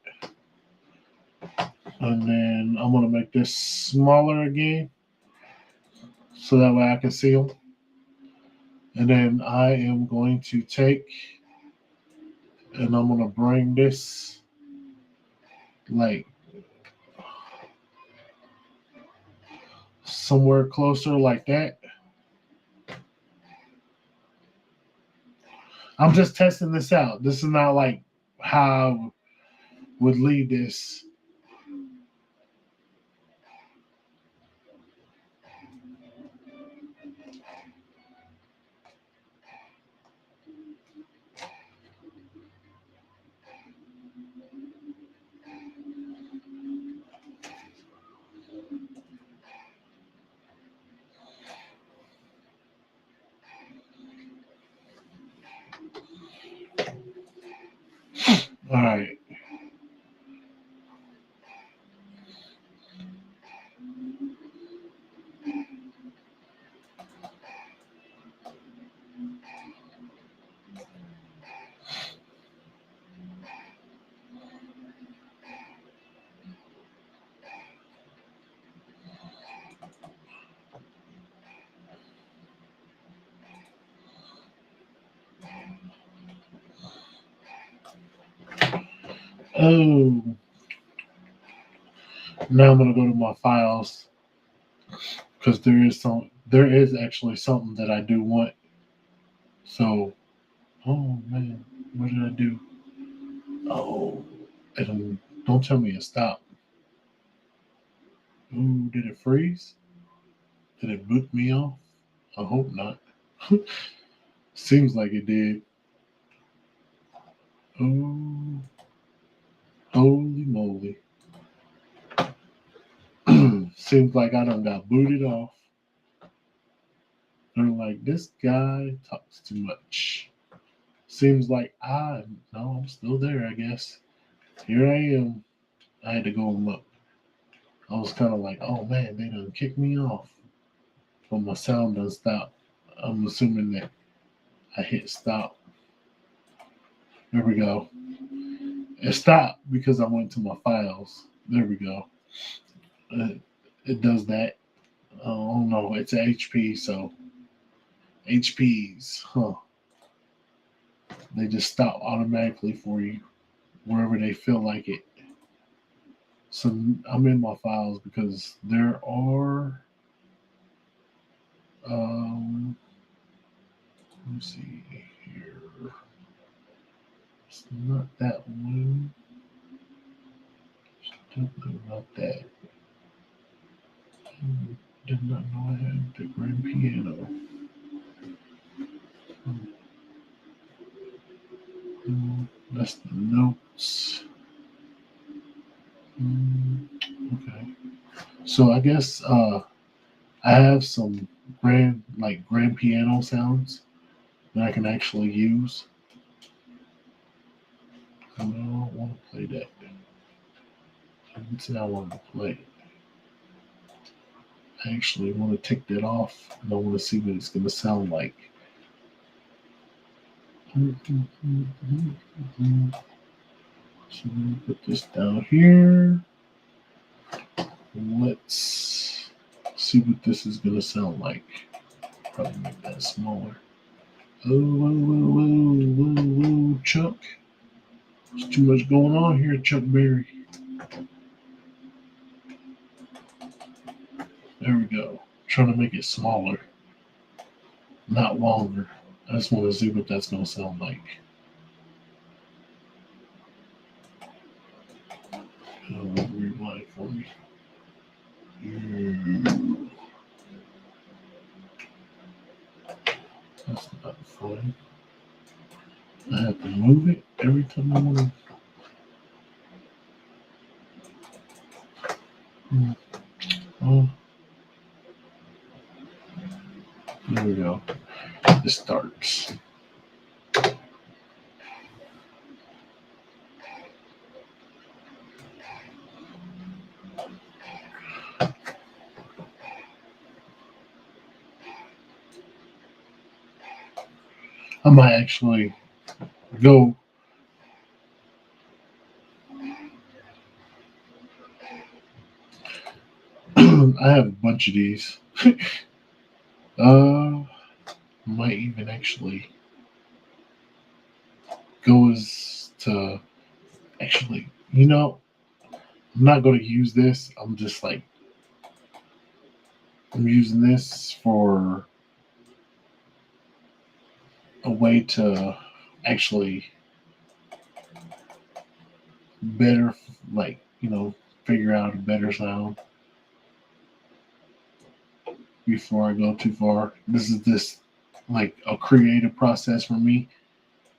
and then I'm gonna make this smaller again, so that way I can see them. And then I am going to take, and I'm gonna bring this like somewhere closer like that. I'm just testing this out. This is not like how I would lead this. All right. Oh, now I'm gonna go to my files because there is actually something that I do want. So, oh man, what did I do? Oh, and don't tell me it stopped. Ooh, did it freeze? Did it boot me off? I hope not. Seems like it did. Oh, holy moly. Seems like I done got booted off. They're like, this guy talks too much. Seems like no, I'm still there, I guess. Here I am. I had to go and look. I was kind of like, oh man, they done kicked me off. But my sound done stopped. I'm assuming that I hit stop. There we go. It stopped because I went to my files. There we go. Uh, it does that. Oh no, it's a HP, so HPs, huh? They just stop automatically for you wherever they feel like it. So I'm in my files because there are. Let me see here. It's not that one. Definitely not that. Did not know I had the grand piano. That's the notes. Okay. So I guess I have some grand piano sounds that I can actually use. I don't want to play that. I didn't say I wanted to play it. I actually want to take that off and I want to see what it's going to sound like. So let me put this down here. Let's see what this is going to sound like. Probably make that smaller. Oh, whoa, Chuck. There's too much going on here, Chuck Berry. There we go. Trying to make it smaller, not longer. I just want to see what that's going to sound like. Rewind for me. That's not fun. I have to move it every time I want to. Oh, there we go. It starts. I might actually go. I have a bunch of these. Might even actually go as to actually, I'm not going to use this. I'm using this for a way to actually better, like, figure out a better sound before I go too far. This is this like a creative process for me.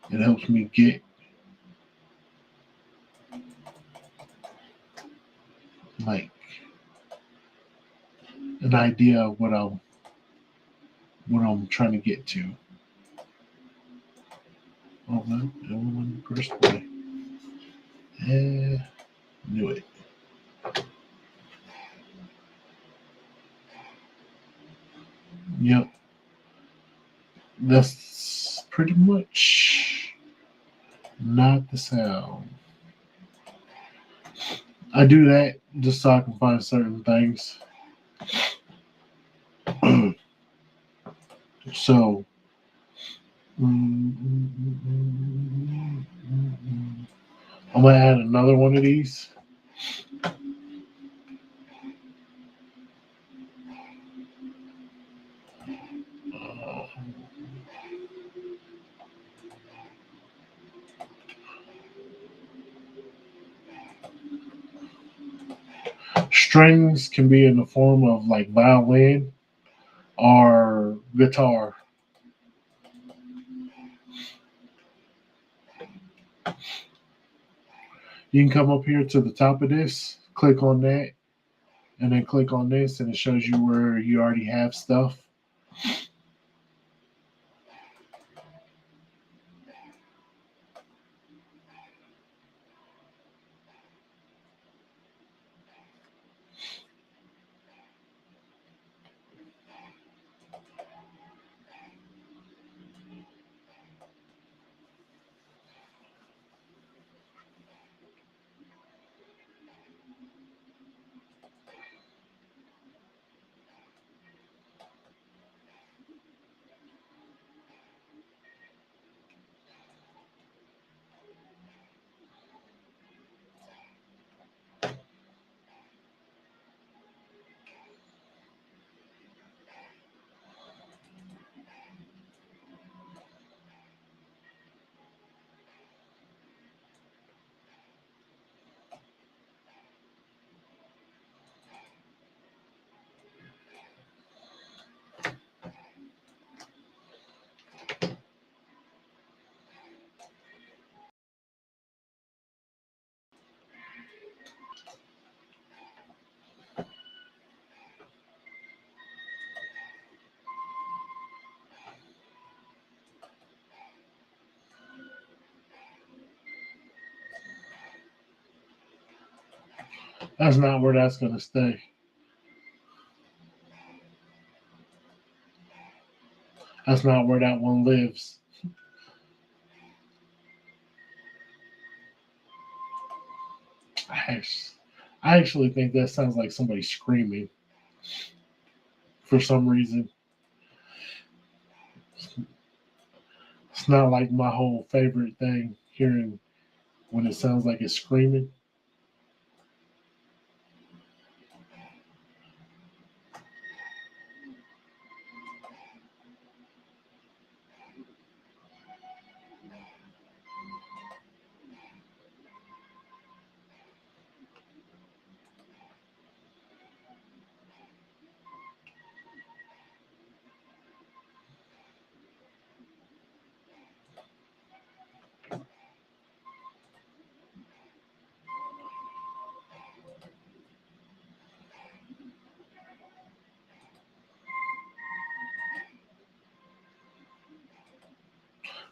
It helps me get like an idea of what I'm trying to get to. Oh man, everyone first play. Yeah, knew it. Yep, that's pretty much not the sound. I do that just so I can find certain things. So, I'm gonna add another one of these. Uh, Strings can be in the form of like violin or guitar. You can come up here to the top of this, click on that, and then click on this, and it shows you where you already have stuff. That's not where that's going to stay. That's not where that one lives. I I actually think that sounds like somebody screaming for some reason. It's not like my whole favorite thing hearing when it sounds like it's screaming.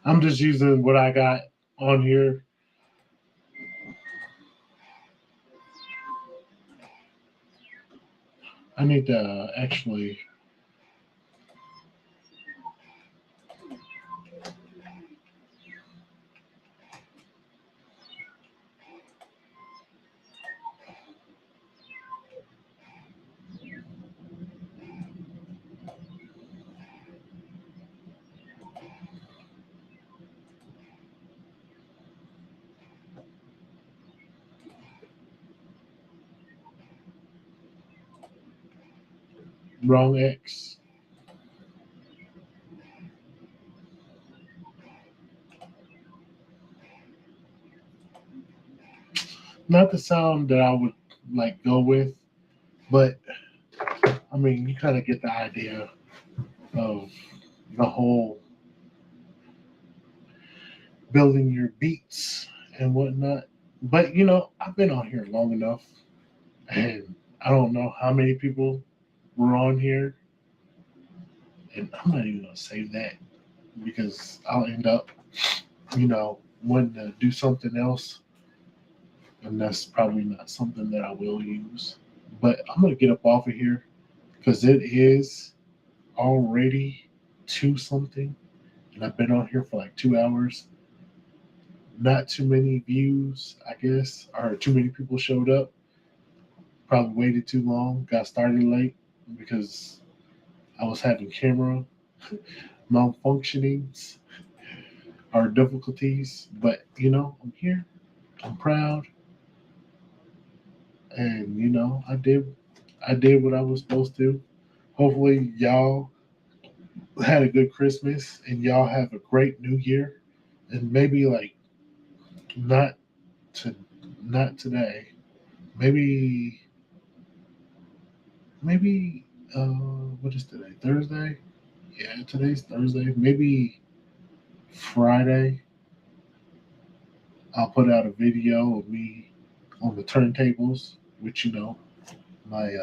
I'm just using what I got on here. I need to actually Wrong X. Not the sound that I would like go with, but I mean, you kind of get the idea of the whole building your beats and whatnot. But I've been on here long enough, and I don't know how many people were on here, and I'm not even gonna say that because I'll end up, wanting to do something else, and that's probably not something that I will use. But I'm gonna get up off of here because it is already two something, and I've been on here for like 2 hours. Not too many views, I guess, or too many people showed up. Probably waited too long, got started late because I was having camera malfunctionings or difficulties. But I'm here, I'm proud, and I did what I was supposed to. Hopefully y'all had a good Christmas and y'all have a great new year. And maybe like not to not today. Maybe maybe what is today? Thursday? Yeah, today's Thursday. Maybe Friday I'll put out a video of me on the turntables, which my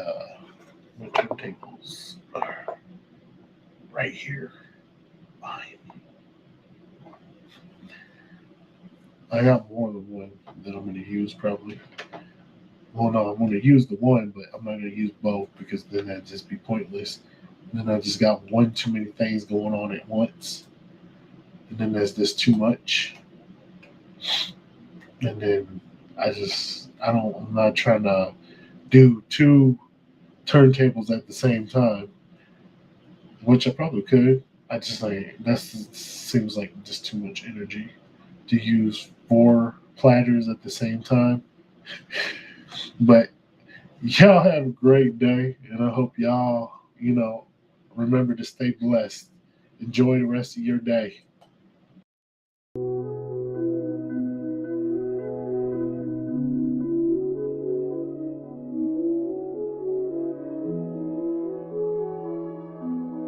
turntables are right here behind me. I got more than one that I'm gonna use probably. Well, no, I'm gonna use the one, but I'm not gonna use both because then that'd just be pointless. And then I just got one too many things going on at once, and then there's this too much, and then I'm not trying to do two turntables at the same time, which I probably could. I just like that seems like just too much energy to use four platters at the same time. But y'all have a great day, and I hope y'all, remember to stay blessed. Enjoy the rest of your day.